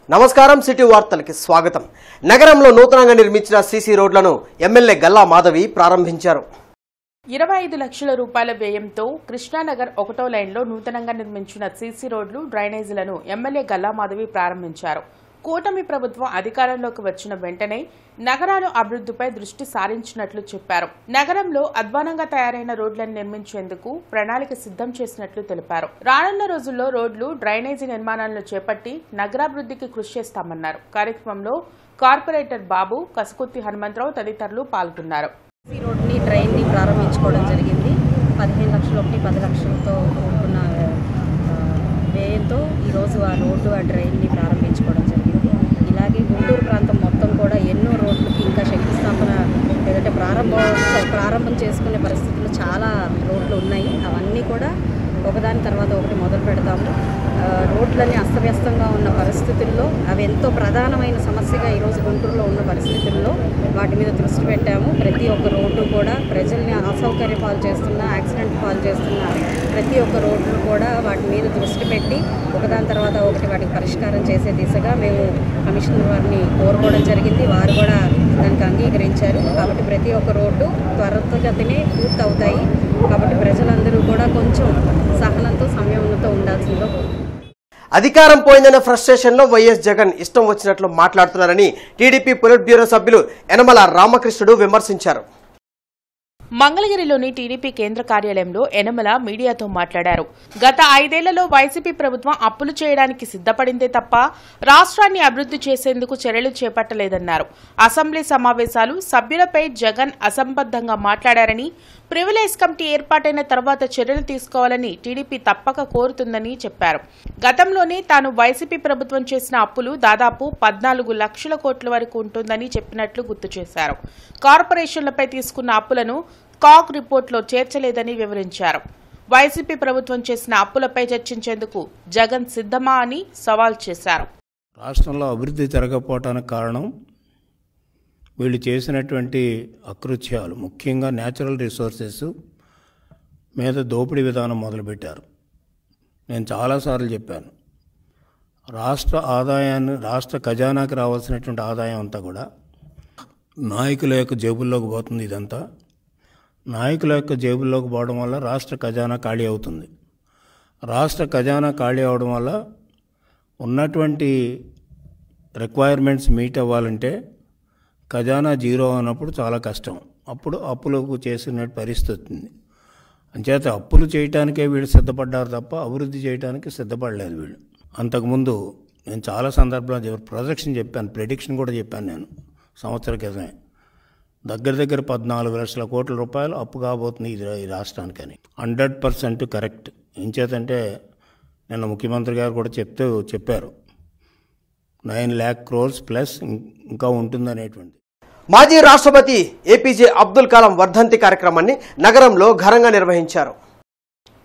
నమస్కారం సిటీ వార్తలకి స్వాగతం। నగరంలో నూతనంగా నిర్మించిన సీసీ రోడ్లను ఎమ్మెల్యే గల్లా మాధవి ప్రారంభించారు। 25 లక్షల రూపాయల వ్యయంతో కృష్ణానగర్ 1వ లైన్లో నూతనంగా నిర్మించిన సీసీ రోడ్లు డ్రైనేజీలను ఎమ్మెల్యే గల్లా మాధవి ప్రారంభించారు। కూటమి ప్రభుత్వం అధికారంలోకి వచ్చిన వెంటనే నగరాల అభివృద్ధిపై దృష్టి సారించినట్లు చెప్పారు। నగరంలో అధ్వానంగా తయారైన రోడ్లను నిర్మించేందుకు ప్రణాళిక సిద్ధం చేసినట్లు తెలిపారు। రానున్న రోజుల్లో రోడ్లు డ్రైనేజీ నిర్మాణాలను చేపట్టి నగరాభివృద్ధికి కృషి చేస్తామన్నారు। కార్యక్రమంలో కార్పొరేటర్ బాబు, కసుకుత్తి హనుమంతరావు తదితరులు పాల్గొన్నారు। ఈ రోడ్ని డ్రైన్ని ప్రారంభించుకోవడం జరిగింది। 15 లక్షలు 10 లక్షలతో కూడుకున్న వ్యయంతో ఈరోజు ఆ రోడ్డు ఆ డ్రైన్ని ప్రారంభించుకోవడం జరిగింది। ఇలాగే గుంటూరు ప్రాంతం మొత్తం కూడా ఎన్నో రోడ్లకి ఇంకా శంకుస్థాపన లేదంటే ప్రారంభం చేసుకునే పరిస్థితులు చాలా రోడ్లు ఉన్నాయి। అవన్నీ కూడా ఒకదాని తర్వాత ఒకటి మొదలు పెడతాము। రోడ్లన్నీ అస్తవ్యస్తంగా ఉన్న పరిస్థితుల్లో అవి ఎంతో ప్రధానమైన సమస్యగా ఈరోజు గుంటూరులో ఉన్న పరిస్థితుల్లో వాటి మీద దృష్టి పెట్టాము। ప్రతి ఒక్క రోడ్డు కూడా ప్రజల్ని అసౌకర్య పాలు చేస్తున్న, యాక్సిడెంట్ పాలు చేస్తున్న ప్రతి ఒక్క రోడ్లు కూడా వాటి మీద దృష్టి పెట్టి ఒకదాని తర్వాత ఒకటి వాటికి పరిష్కారం చేసే దిశగా మేము కమిషనర్ వారిని కోరుకోవడం జరిగింది। వారు కూడా దానికి అంగీకరించారు। కాబట్టి ప్రతి ఒక్క రోడ్డు త్వరితగతినే పూర్తవుతాయి। కాబట్టి ప్రజలందరూ కూడా కొంచెం సహనంతో సంయమనంతో ఉండాల్సిందిగా కోరుతున్నాను। అధికారం పోయిందనే ఫ్రస్ట్రేషన్లో వైఎస్ జగన్ ఇష్టం వచ్చినట్లు మాట్లాడుతున్నారని టీడీపీ పొలిట్ బ్యూరో సభ్యులు యనమల రామకృష్ణుడు విమర్శించారు। మంగళగిరిలోని టీడీపీ కేంద్ర కార్యాలయంలో యనమల మీడియాతో మాట్లాడారు। గత 5 ఏళ్లలో వైసీపీ ప్రభుత్వం అప్పులు చేయడానికి సిద్ధపడిందే తప్ప రాష్ట్రాన్ని అభివృద్ధి చేసేందుకు చర్యలు చేపట్టలేదన్నారు। అసెంబ్లీ సమావేశాలు సభ్యులపై జగన్ అసంబద్ధంగా మాట్లాడారని, ప్రివిలేజ్ కమిటీ ఏర్పాటైన తర్వాత చర్యలు తీసుకోవాలని టీడీపీ తప్పక కోరుతుందని చెప్పారు। గతంలోనే తాను వైసీపీ ప్రభుత్వం చేసిన అప్పులు దాదాపు 14 లక్షల కోట్ల వరకు ఉంటుందని చెప్పినట్లు గుర్తు చేశారు। కార్పొరేషన్లపై తీసుకున్న అప్పులను కాగ్ రిపోర్టులో చేర్చలేదని వివరించారు। వైసీపీ ప్రభుత్వం చేసిన అప్పులపై చర్చించేందుకు జగన్ సిద్ధమా అని సవాల్ చేశారు। రాష్ట్రంలో అభివృద్ధి జరగకపోవటానికి కారణం వీళ్ళు చేసినటువంటి అకృత్యాలు, ముఖ్యంగా న్యాచురల్ రిసోర్సెస్ మీద దోపిడీ విధానం మొదలుపెట్టారు। నేను చాలాసార్లు చెప్పాను, రాష్ట్ర ఖజానాకి రావాల్సినటువంటి ఆదాయం అంతా కూడా నాయకుల యొక్క జేబుల్లోకి పోతుంది। ఇదంతా నాయకుల యొక్క జేబుల్లోకి పోవడం వల్ల రాష్ట్ర ఖజానా ఖాళీ అవుతుంది। రాష్ట్ర ఖజానా ఖాళీ అవడం వల్ల ఉన్నటువంటి రిక్వైర్మెంట్స్ మీట్ అవ్వాలంటే ఖజానా జీరో అన్నప్పుడు చాలా కష్టం। అప్పుడు అప్పులకు చేసిన పరిస్థితి వస్తుంది। అంచేత అప్పులు చేయటానికే వీళ్ళు సిద్ధపడ్డారు తప్ప అభివృద్ధి చేయడానికి సిద్ధపడలేదు వీళ్ళు। అంతకుముందు నేను చాలా సందర్భాలు ప్రొజెక్షన్ చెప్పాను, ప్రెడిక్షన్ కూడా చెప్పాను నేను సంవత్సర క్రితమే। దగ్గర 14 లక్షల కోట్ల రూపాయలు అప్పు కాబోతుంది ఈ రాష్ట్రానికని। 100% కరెక్ట్। ఏం చేతంటే నిన్న ముఖ్యమంత్రి గారు కూడా చెప్పారు 9 lakh crores ప్లస్ ఇంకా ఉంటుందనేటువంటి। మాజీ రాష్ట్రపతి ఏపీజే అబ్దుల్ కలాం వర్ధంతి కార్యక్రమాన్ని నగరంలో ఘనంగా నిర్వహించారు।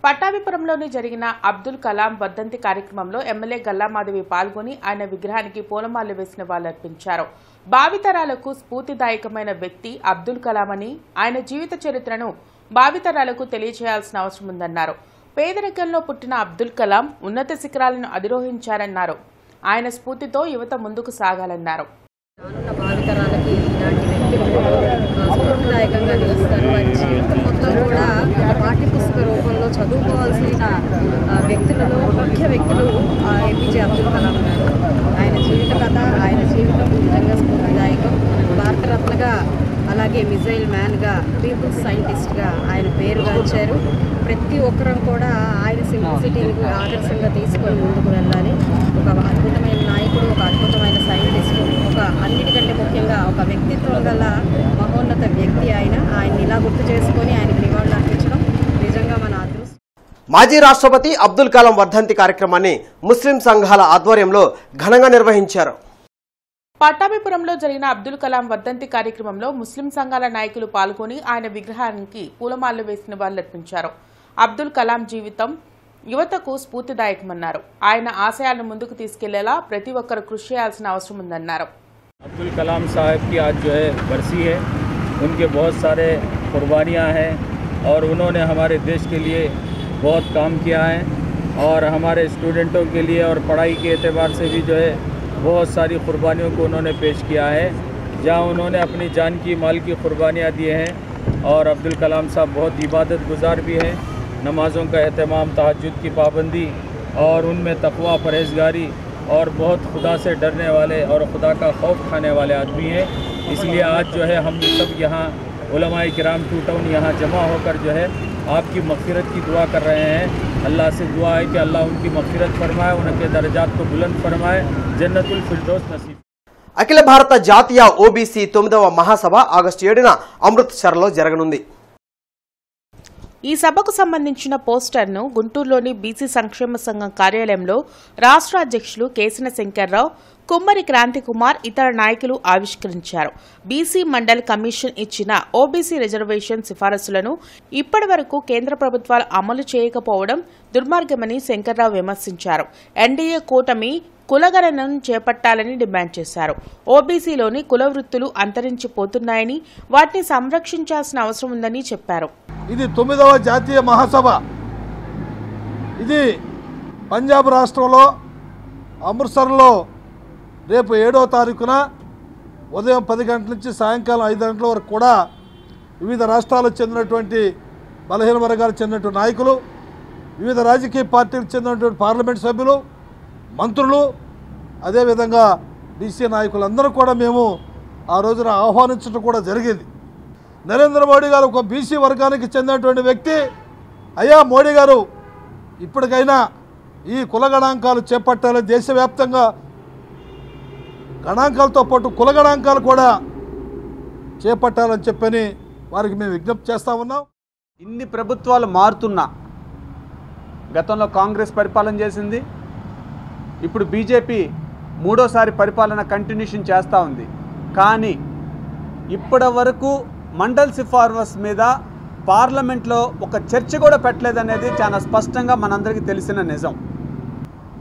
పట్టాభిపురంలోని జరిగిన అబ్దుల్ కలాం వర్ధంతి కార్యక్రమంలో ఎమ్మెల్యే గల్లా మాధవి పాల్గొని ఆయన విగ్రహానికి పూలమాలలు వేసి నివాళులర్పించారు। భావితరాలకు స్ఫూర్తిదాయకమైన వ్యక్తి అబ్దుల్ కలాం అని, ఆయన జీవిత చరిత్రను భావితరాలకు తెలియజేయాల్సిన అవసరం ఉందన్నారు। పేదరికంలో పుట్టిన అబ్దుల్ కలాం ఉన్నత శిఖరాలను అధిరోహించారన్నారు। ఆయన స్ఫూర్తితో యువత ముందుకు సాగాలన్నారు। భావితరాలకి ఇలాంటి వ్యక్తులు స్ఫూర్తిదాయకంగా నిలుస్తారు। వారి జీవితం మొత్తం కూడా పాఠ్యపుస్తక రూపంలో చదువుకోవాల్సిన వ్యక్తులలో ముఖ్య వ్యక్తులు ఏపీజే అబ్దుల్ కలాం గారు। ఆయన జీవిత కథ, ఆయన జీవితం నిజంగా స్ఫూర్తిదాయకం। భారతరత్నగా, అలాగే మిజైల్ మ్యాన్గా, పీపుల్స్ సైంటిస్ట్గా ఆయన పేరుగాంచారు। ప్రతి ఒక్కరం కూడా ఆయన సింప్లిసిటీని ఆదర్శంగా తీసుకొని ముందుకు వెళ్ళాలి। ఒక అద్భుతమైన నాయకుడు, ఒక అద్భుతమైన సైంటిస్టు, ఒక అన్నిటికంటే ముఖ్యంగా ఒక వ్యక్తిత్వం గల మహోన్నత వ్యక్తి ఆయన్ని ఇలా గుర్తు చేసుకొని ఆయనకు నివాళులు అర్పించడం నిజంగా మన అదృష్టం। మాజీ రాష్ట్రపతి అబ్దుల్ కలాం వర్ధంతి కార్యక్రమాన్ని ముస్లిం సంఘాల ఆధ్వర్యంలో ఘనంగా నిర్వహించారు। పట్టాభిపురంలో జరిగిన అబ్దుల్ కలాం వర్ధంతి కార్యక్రమంలో ముస్లిం సంఘాల నాయకులు పాల్గొని ఆయన విగ్రహానికి పూలమాలలు వేసి నివాళులర్పించారు। అబ్దుల్ కలాం జీవితం యువతకు స్ఫూర్తిదాయకమన్నారు। ఆయన ఆశయాలను ముందుకు తీసుకెళ్లేలా ప్రతి ఒక్కరూ కృషి చేయాల్సిన అవసరం ఉందన్నారు। अब्दुल कलाम साहब की आज जो है बरसी है। उनके बहुत सारे कुर्बानियाँ हैं और उन्होंने हमारे देश के लिए बहुत काम किया है और हमारे स्टूडेंटों के लिए और पढ़ाई के एतबार से भी जो है बहुत सारी कुर्बानियों को उन्होंने पेश किया है, जहाँ उन्होंने अपनी जान की माल की कुर्बानियाँ दी हैं। और अब्दुल कलाम साहब बहुत इबादत गुजार भी हैं, नमाज़ों का एहतमाम, तहज्जुद की पाबंदी और उनमें तक़वा, परहेज़गारी और बहुत खुदा से डरने वाले और खुदा का खौफ खाने वाले आदमी हैं। इसलिए आज जो है हम सब यहाँ उलमाए किराम टू टाउन यहाँ जमा होकर जो है आपकी मग़फ़िरत की दुआ कर रहे हैं। अल्लाह से दुआ है कि अल्लाह उनकी मग़फ़िरत फरमाए, उनके दर्जात को बुलंद फरमाए, जन्नतुल फिरदौस नसीब। అఖిల భారత జాతీయ ఓబీసీ 9వ మహాసభ ఆగస్టు 7న అమృత్సర్లో జరగనుంది. ఈ సభకు సంబంధించిన పోస్టర్ను గుంటూరులోని బీసీ సంక్షేమ సంఘం కార్యాలయంలో రాష్ట్ర అధ్యక్షులు కేసన శంకర్రావు, కుమ్మరి క్రాంతి కుమార్ ఇతర నాయకులు ఆవిష్కరించారు. బీసీ మండల్ కమిషన్ ఇచ్చిన ఓబీసీ రిజర్వేషన్ సిఫారసులను ఇప్పటి వరకు కేంద్ర ప్రభుత్వాలు అమలు చేయకపోవడం దుర్మార్గమని శంకర్రావు విమర్శించారు. ఎన్డీఏ కూటమి కులగణనను చేపట్టాలని డిమాండ్ చేశారు. ఓబీసీలోని కుల వృత్తులు అంతరించిపోతున్నాయని వాటిని సంరక్షించాల్సిన అవసరం ఉందని చెప్పారు. ఇది 9వ జాతీయ మహాసభ. ఇది పంజాబ్ రాష్ట్రంలో అమృత్సర్లో రేపు 7వ తారీఖున ఉదయం 10 గంటల నుంచి సాయంకాలం 5 గంటల వరకు కూడా వివిధ రాష్ట్రాలకు చెందినటువంటి బలహీన వర్గాలకు చెందినటువంటి నాయకులు, వివిధ రాజకీయ పార్టీలకు చెందినటువంటి పార్లమెంట్ సభ్యులు, మంత్రులు, అదేవిధంగా బీసీ నాయకులందరూ కూడా మేము ఆ రోజున ఆహ్వానించడం కూడా జరిగింది. నరేంద్ర మోడీ గారు ఒక బీసీ వర్గానికి చెందినటువంటి వ్యక్తి, అయ్యా మోడీ గారు ఇప్పటికైనా ఈ కుల గణాంకాలు చేపట్టాలి, దేశవ్యాప్తంగా గణాంకాలతో పాటు కుల గణాంకాలు కూడా చేపట్టాలని చెప్పని వారికి మేము విజ్ఞప్తి చేస్తూ ఉన్నాం. ఇన్ని ప్రభుత్వాలు మారుతున్నా, గతంలో కాంగ్రెస్ పరిపాలన చేసింది, ఇప్పుడు బీజేపీ 3వ పరిపాలన కంటిన్యూషన్ చేస్తూ ఉంది. కానీ ఇప్పటి వరకు మండల్ సిఫారసు మీద పార్లమెంట్లో ఒక చర్చ కూడా పెట్టలేదనేది చాలా స్పష్టంగా మనందరికీ తెలిసిన నిజం.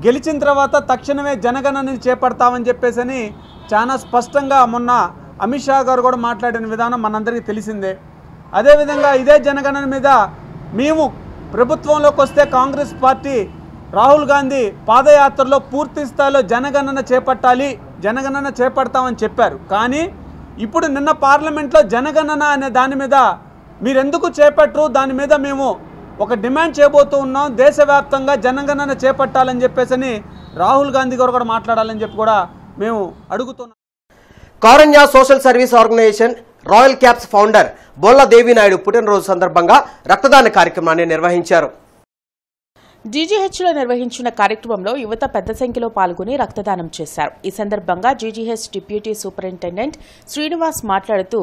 గెలిచిన తర్వాత తక్షణమే జనగణనని చేపడతామని చెప్పేసి చాలా స్పష్టంగా మొన్న అమిత్ షా గారు కూడా మాట్లాడిన విధానం మనందరికీ తెలిసిందే. అదేవిధంగా ఇదే జనగణన మీద మేము ప్రభుత్వంలోకి వస్తే కాంగ్రెస్ పార్టీ రాహుల్ గాంధీ పాదయాత్రలో పూర్తి స్థాయిలో జనగణన చేపడతామని చెప్పారు. కానీ ఇప్పుడు నిన్న పార్లమెంట్లో జనగణన అనే దాని మీద మీరెందుకు చేపట్టరు, దాని మీద మేము ఒక డిమాండ్ చేయబోతూ ఉన్నాం, దేశవ్యాప్తంగా జనగణన చేపట్టాలని చెప్పేసి రాహుల్ గాంధీ గారు కూడా మాట్లాడాలని చెప్పి కూడా మేము అడుగుతున్నాం. Karunya social service organisation royal caps founder Bolla Devi Naidu పుట్టినరోజు సందర్భంగా రక్తదాన కార్యక్రమాన్ని నిర్వహించారు. జీజీహెచ్లో నిర్వహించిన కార్యక్రమంలో యువత పెద్ద సంఖ్యలో పాల్గొని రక్తదానం చేశారు. ఈ సందర్భంగా జీజీహెచ్ డిప్యూటీ సూపరింటెండెంట్ శ్రీనివాస్ మాట్లాడుతూ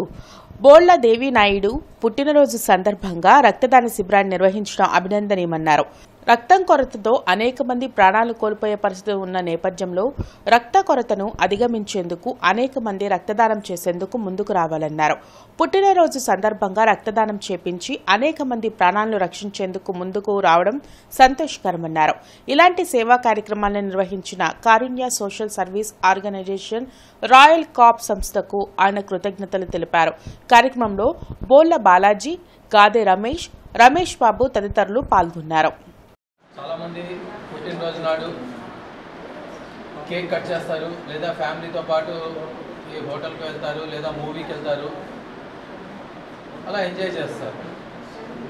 బోళ్ల దేవి నాయుడు పుట్టినరోజు సందర్భంగా రక్తదాన శిబిరాన్ని నిర్వహించడం అభినందనీయమన్నారు. రక్తం కొరతతో అనేక మంది ప్రాణాలు కోల్పోయే పరిస్థితి ఉన్న నేపథ్యంలో రక్త కొరతను అధిగమించేందుకు అనేక మంది రక్తదానం చేసేందుకు ముందుకు రావాలన్నారు. పుట్టినరోజు సందర్భంగా రక్తదానం చేపించి అనేక మంది ప్రాణాలను రక్షించేందుకు ముందుకు రావడం సంతోషకరమన్నారు. ఇలాంటి సేవా కార్యక్రమాలను నిర్వహించిన Karunya social service organisation royal cap సంస్థకు ఆయన కృతజ్ఞతలు తెలిపారు. కార్యక్రమంలో బోళ్ల బాలాజీ, గాదే రమేష్ బాబు తదితరులు పాల్గొన్నారు. చాలామంది పుట్టినరోజు నాడు కేక్ కట్ చేస్తారు, లేదా ఫ్యామిలీతో పాటు ఈ హోటల్కి వెళ్తారు, లేదా మూవీకి వెళ్తారు, అలా ఎంజాయ్ చేస్తారు.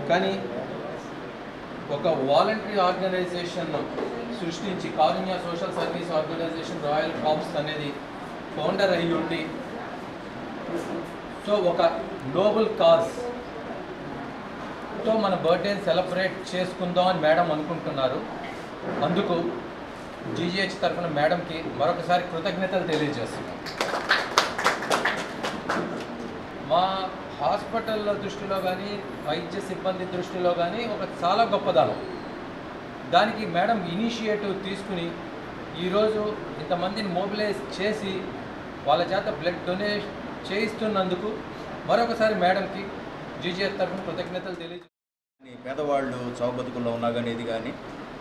కానీ ఒక వాలంటరీ ఆర్గనైజేషన్ సృష్టించి Karunya social service organisation royal caps అనేది ఫౌండర్ అయ్యి ఉండి, సో ఒక నోబుల్ కాజ్ తో మన బర్త్డేని సెలబ్రేట్ చేసుకుందాం అని మేడం అనుకుంటున్నారు. అందుకు జీజీహెచ్ తరఫున మేడంకి మరొకసారి కృతజ్ఞతలు తెలియజేస్తున్నాం. మా హాస్పిటల్ దృష్టిలో కానీ, వైద్య సిబ్బంది దృష్టిలో కానీ ఒక చాలా గొప్పదనం. దానికి మేడం ఇనిషియేటివ్ తీసుకుని ఈరోజు ఇంతమందిని మొబిలైజ్ చేసి వాళ్ళ చేత బ్లడ్ డొనేట్ చేయిస్తున్నందుకు మరొకసారి మేడంకి జీజీహెచ్ తరఫున కృతజ్ఞతలు తెలియజేస్తున్నాం. పేదవాళ్ళు చావు బతుకుల్లో ఉన్నా కానీ ఇది కానీ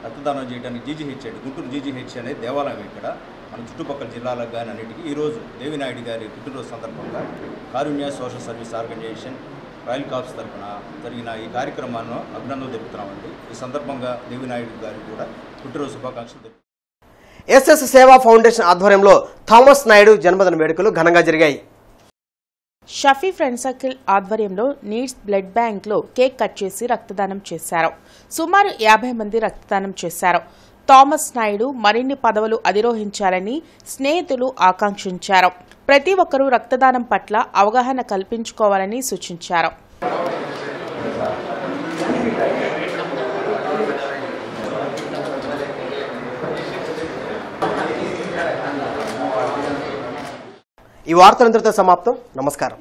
రక్తదానం చేయడానికి జీజీహెచ్ గుంటూరు జీజీహెచ్ అనేది దేవాలయం ఇక్కడ మన చుట్టుపక్కల జిల్లాలకు కానీ అన్నిటికీ ఈరోజు దేవినాయుడు గారి పుట్టినరోజు సందర్భంగా Karunya social service organisation royal caps తరఫున జరిగిన ఈ కార్యక్రమాన్ని అభినందనలు తెలుపుతున్నామండి. ఈ సందర్భంగా దేవినాయుడు గారికి కూడా పుట్టినరోజు శుభాకాంక్షలు తెలుపుతున్నాం. ఎస్ఎస్ సేవా ఫౌండేషన్ ఆధ్వర్యంలో థామస్ నాయుడు జన్మదిన వేడుకలు ఘనంగా జరిగాయి. షఫీ ఫ్రెండ్ సర్కిల్ ఆధ్వర్యంలో నీడ్స్ బ్లడ్ బ్యాంక్ లో కేక్ కట్ చేసి రక్తదానం చేశారు. సుమారు 50 మంది రక్తదానం చేశారు. థామస్ నాయుడు మరిన్ని పదవులు అధిరోహించాలని స్నేహితులు ఆకాంక్షించారు. ప్రతి ఒక్కరూ రక్తదానం పట్ల అవగాహన కల్పించుకోవాలని సూచించారు. ఈ వార్తలంతటితో సమాప్తం. నమస్కారం.